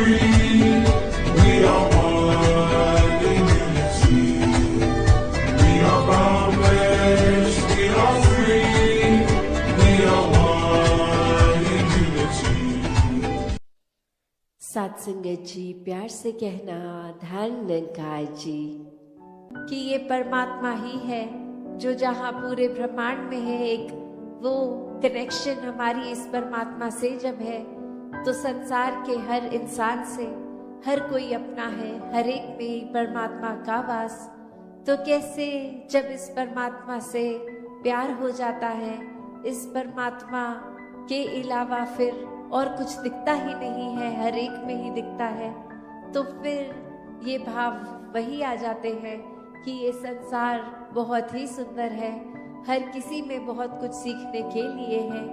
free. We are one in unity. We are boundless. We are free. We are one in unity. सत्संगत जी, प्यार से कहना ध्यान लंकार जी कि ये परमात्मा ही है जो जहाँ पूरे ब्रह्मांड में है। एक वो कनेक्शन हमारी इस परमात्मा से जब है तो संसार के हर इंसान से हर कोई अपना है, हर एक में ही परमात्मा का वास। तो कैसे जब इस परमात्मा से प्यार हो जाता है, इस परमात्मा के अलावा फिर और कुछ दिखता ही नहीं है, हर एक में ही दिखता है, तो फिर ये भाव वही आ जाते हैं कि ये संसार बहुत ही सुंदर है, हर किसी में बहुत कुछ सीखने के लिए है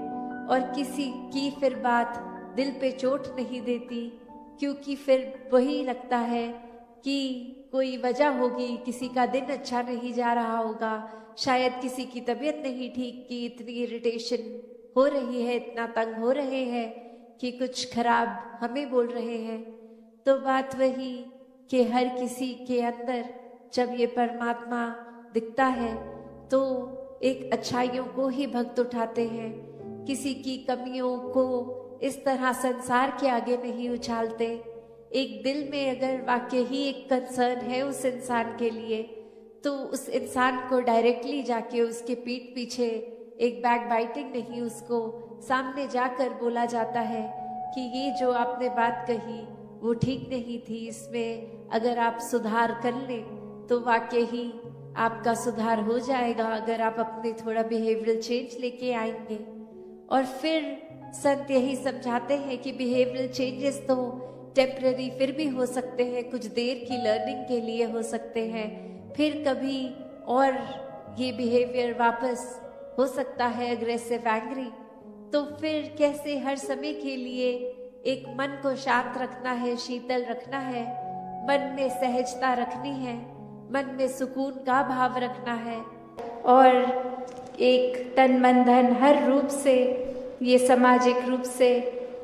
और किसी की फिर बात दिल पे चोट नहीं देती, क्योंकि फिर वही लगता है कि कोई वजह होगी, किसी का दिन अच्छा नहीं जा रहा होगा, शायद किसी की तबीयत नहीं ठीक कि इतनी इरिटेशन हो रही है, इतना तंग हो रहे हैं कि कुछ खराब हमें बोल रहे हैं। तो बात वही कि हर किसी के अंदर जब ये परमात्मा दिखता है तो एक अच्छाइयों को ही भक्त उठाते हैं, किसी की कमियों को इस तरह संसार के आगे नहीं उछालते। एक दिल में अगर वाकई ही एक कंसर्न है उस इंसान के लिए, तो उस इंसान को डायरेक्टली जाके उसके पीठ पीछे एक बैक बाइटिंग नहीं, उसको सामने जाकर बोला जाता है कि ये जो आपने बात कही वो ठीक नहीं थी, इसमें अगर आप सुधार कर लें तो वाकई ही आपका सुधार हो जाएगा, अगर आप अपने थोड़ा बिहेवियरल चेंज लेके आएंगे। और फिर संत यही समझाते हैं कि बिहेवियरल चेंजेस तो टेम्पररी फिर भी हो सकते हैं, कुछ देर की लर्निंग के लिए हो सकते हैं, फिर कभी और ये बिहेवियर वापस हो सकता है अग्रेसिव, एंग्री। तो फिर कैसे हर समय के लिए एक मन को शांत रखना है, शीतल रखना है, मन में सहजता रखनी है, मन में सुकून का भाव रखना है और एक तन मन धन हर रूप से, ये सामाजिक रूप से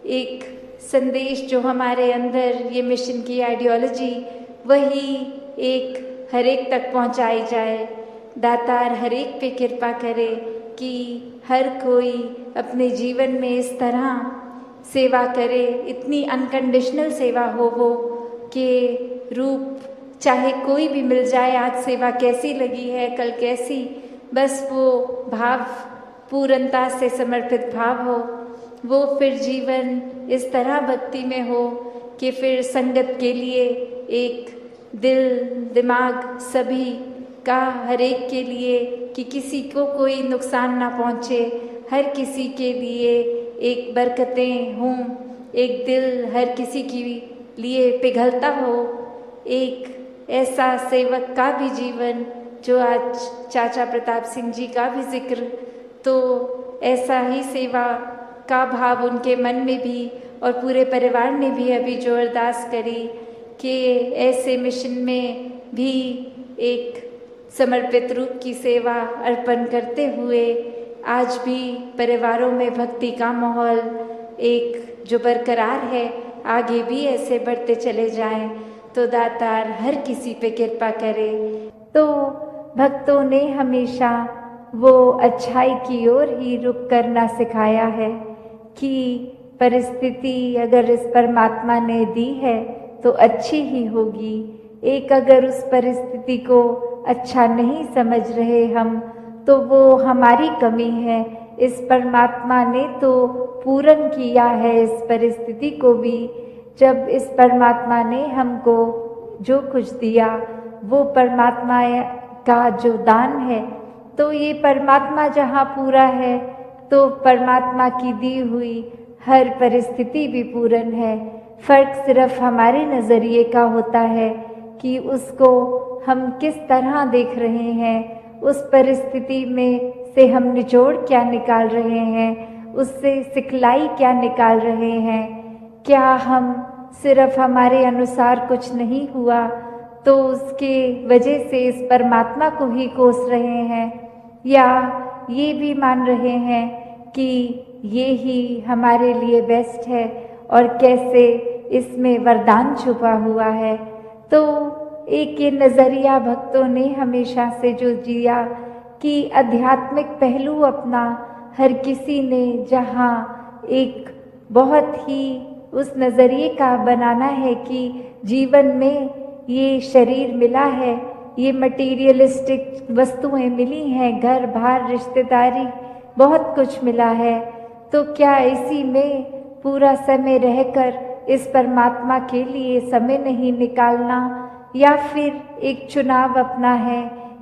एक संदेश जो हमारे अंदर ये मिशन की आइडियोलॉजी, वही एक हर एक तक पहुंचाई जाए। दातार हर एक पे कृपा करे कि हर कोई अपने जीवन में इस तरह सेवा करे, इतनी अनकंडीशनल सेवा हो वो कि रूप चाहे कोई भी मिल जाए, आज सेवा कैसी लगी है, कल कैसी, बस वो भाव पूर्णता से समर्पित भाव हो, वो फिर जीवन इस तरह भक्ति में हो कि फिर संगत के लिए एक दिल दिमाग सभी का हर एक के लिए कि किसी को कोई नुकसान ना पहुँचे, हर किसी के लिए एक बरकतें हों, एक दिल हर किसी के लिए पिघलता हो, एक ऐसा सेवक का भी जीवन जो आज चाचा प्रताप सिंह जी का भी जिक्र, तो ऐसा ही सेवा का भाव उनके मन में भी और पूरे परिवार ने भी अभी जो अरदास करी कि ऐसे मिशन में भी एक समर्पित रूप की सेवा अर्पण करते हुए आज भी परिवारों में भक्ति का माहौल एक जो बरकरार है, आगे भी ऐसे बढ़ते चले जाएं, तो दातार हर किसी पे कृपा करे। तो भक्तों ने हमेशा वो अच्छाई की ओर ही रुख करना सिखाया है कि परिस्थिति अगर इस परमात्मा ने दी है तो अच्छी ही होगी। एक अगर उस परिस्थिति को अच्छा नहीं समझ रहे हम, तो वो हमारी कमी है। इस परमात्मा ने तो पूर्ण किया है इस परिस्थिति को भी। जब इस परमात्मा ने हमको जो कुछ दिया वो परमात्मा का जो दान है, तो ये परमात्मा जहाँ पूरा है तो परमात्मा की दी हुई हर परिस्थिति भी पूर्ण है। फर्क सिर्फ हमारे नज़रिए का होता है कि उसको हम किस तरह देख रहे हैं, उस परिस्थिति में से हम निचोड़ क्या निकाल रहे हैं, उससे सिखलाई क्या निकाल रहे हैं। क्या हम सिर्फ हमारे अनुसार कुछ नहीं हुआ तो उसके वजह से इस परमात्मा को ही कोस रहे हैं, या ये भी मान रहे हैं कि ये ही हमारे लिए बेस्ट है और कैसे इसमें वरदान छुपा हुआ है। तो एक ये नज़रिया भक्तों ने हमेशा से जो जिया कि आध्यात्मिक पहलू अपना हर किसी ने जहाँ एक बहुत ही उस नज़रिए का बनाना है कि जीवन में ये शरीर मिला है, ये मटीरियलिस्टिक वस्तुएं मिली हैं, घर बार रिश्तेदारी बहुत कुछ मिला है, तो क्या इसी में पूरा समय रहकर इस परमात्मा के लिए समय नहीं निकालना, या फिर एक चुनाव अपना है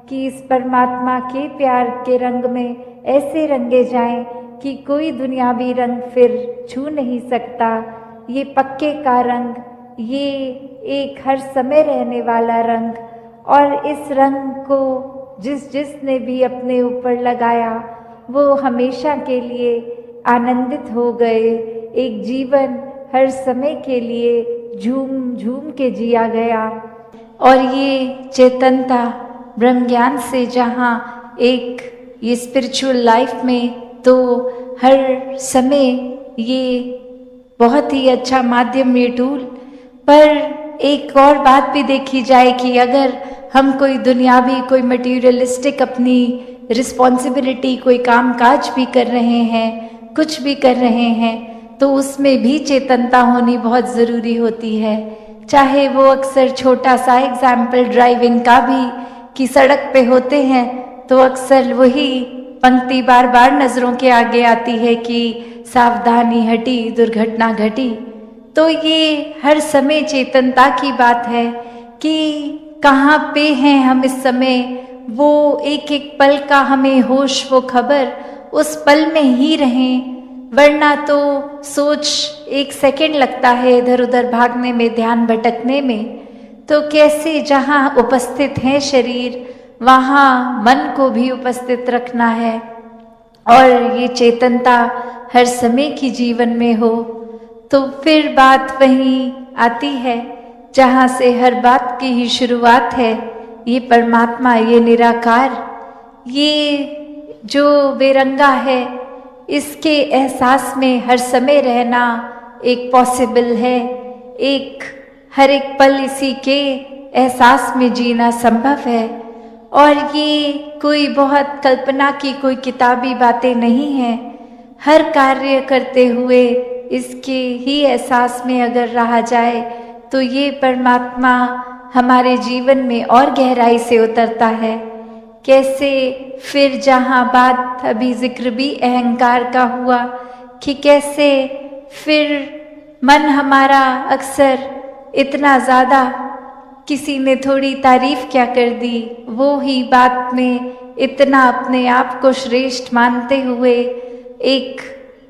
कि इस परमात्मा के प्यार के रंग में ऐसे रंगे जाएं कि कोई दुनियावी रंग फिर छू नहीं सकता। ये पक्के का रंग, ये एक हर समय रहने वाला रंग, और इस रंग को जिसने भी अपने ऊपर लगाया वो हमेशा के लिए आनंदित हो गए। एक जीवन हर समय के लिए झूम झूम के जिया गया। और ये चेतनता ब्रह्म ज्ञान से जहाँ एक ये स्पिरिचुअल लाइफ में तो हर समय ये बहुत ही अच्छा माध्यम, ये टूल। पर एक और बात भी देखी जाए कि अगर हम कोई दुनियावी, कोई मटीरियलिस्टिक अपनी रिस्पॉन्सिबिलिटी, कोई काम काज भी कर रहे हैं, कुछ भी कर रहे हैं, तो उसमें भी चेतनता होनी बहुत ज़रूरी होती है। चाहे वो अक्सर छोटा सा एग्जाम्पल ड्राइविंग का भी, कि सड़क पे होते हैं तो अक्सर वही पंक्ति बार बार नज़रों के आगे आती है कि सावधानी हटी दुर्घटना घटी। तो ये हर समय चेतनता की बात है कि कहाँ पे हैं हम इस समय, वो एक एक पल का हमें होश, वो खबर उस पल में ही रहें, वरना तो सोच एक सेकंड लगता है इधर उधर भागने में, ध्यान भटकने में। तो कैसे जहाँ उपस्थित है शरीर, वहाँ मन को भी उपस्थित रखना है, और ये चेतनता हर समय की जीवन में हो। तो फिर बात वहीं आती है जहाँ से हर बात की ही शुरुआत है, ये परमात्मा, ये निराकार, ये जो बेरंगा है, इसके एहसास में हर समय रहना एक पॉसिबल है। एक हर एक पल इसी के एहसास में जीना संभव है। और ये कोई बहुत कल्पना की कोई किताबी बातें नहीं हैं। हर कार्य करते हुए इसके ही एहसास में अगर रहा जाए तो ये परमात्मा हमारे जीवन में और गहराई से उतरता है। कैसे फिर जहाँ बात अभी जिक्र भी अहंकार का हुआ कि कैसे फिर मन हमारा अक्सर इतना ज़्यादा, किसी ने थोड़ी तारीफ क्या कर दी, वो ही बात में इतना अपने आप को श्रेष्ठ मानते हुए एक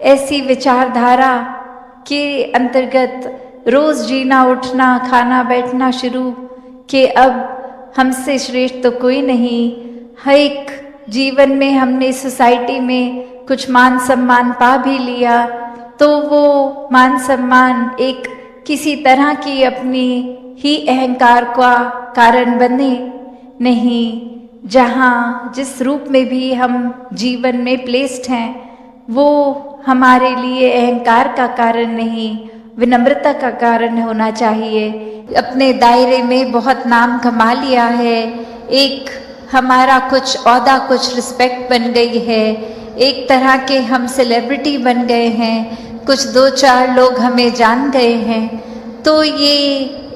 ऐसी विचारधारा के अंतर्गत रोज़ जीना उठना खाना बैठना शुरू कि अब हमसे श्रेष्ठ तो कोई नहीं। हर एक जीवन में हमने सोसाइटी में कुछ मान सम्मान पा भी लिया तो वो मान सम्मान एक किसी तरह की अपनी ही अहंकार का कारण बने नहीं। जहाँ जिस रूप में भी हम जीवन में प्लेस्ड हैं वो हमारे लिए अहंकार का कारण नहीं, विनम्रता का कारण होना चाहिए। अपने दायरे में बहुत नाम कमा लिया है, एक हमारा कुछ औहदा, कुछ रिस्पेक्ट बन गई है, एक तरह के हम सेलिब्रिटी बन गए हैं, कुछ दो चार लोग हमें जान गए हैं, तो ये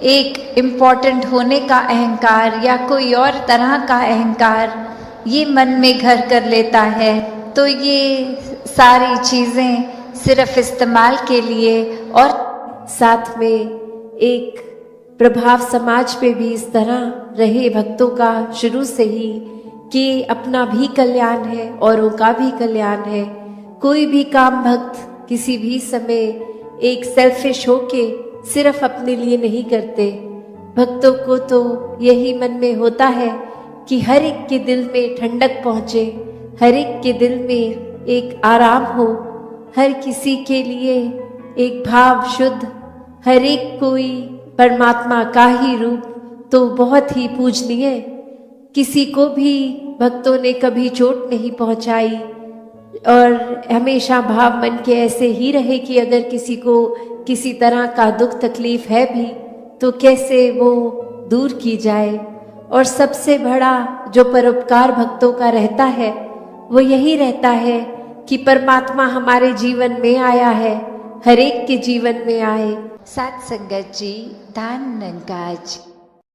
एक इम्पॉर्टेंट होने का अहंकार या कोई और तरह का अहंकार ये मन में घर कर लेता है। तो ये सारी चीज़ें सिर्फ इस्तेमाल के लिए, और साथ में एक प्रभाव समाज पे भी इस तरह रहे भक्तों का शुरू से ही कि अपना भी कल्याण है औरों का भी कल्याण है। कोई भी काम भक्त किसी भी समय एक सेल्फिश होके सिर्फ अपने लिए नहीं करते। भक्तों को तो यही मन में होता है कि हर एक के दिल में ठंडक पहुँचे, हर एक के दिल में एक आराम हो, हर किसी के लिए एक भाव शुद्ध, हर एक कोई परमात्मा का ही रूप तो बहुत ही पूजनीय। किसी को भी भक्तों ने कभी चोट नहीं पहुंचाई, और हमेशा भाव मन के ऐसे ही रहे कि अगर किसी को किसी तरह का दुख तकलीफ है भी तो कैसे वो दूर की जाए। और सबसे बड़ा जो परोपकार भक्तों का रहता है वो यही रहता है कि परमात्मा हमारे जीवन में आया है, हर एक के जीवन में आए। सत्संगत जी, धन निरंकार जी।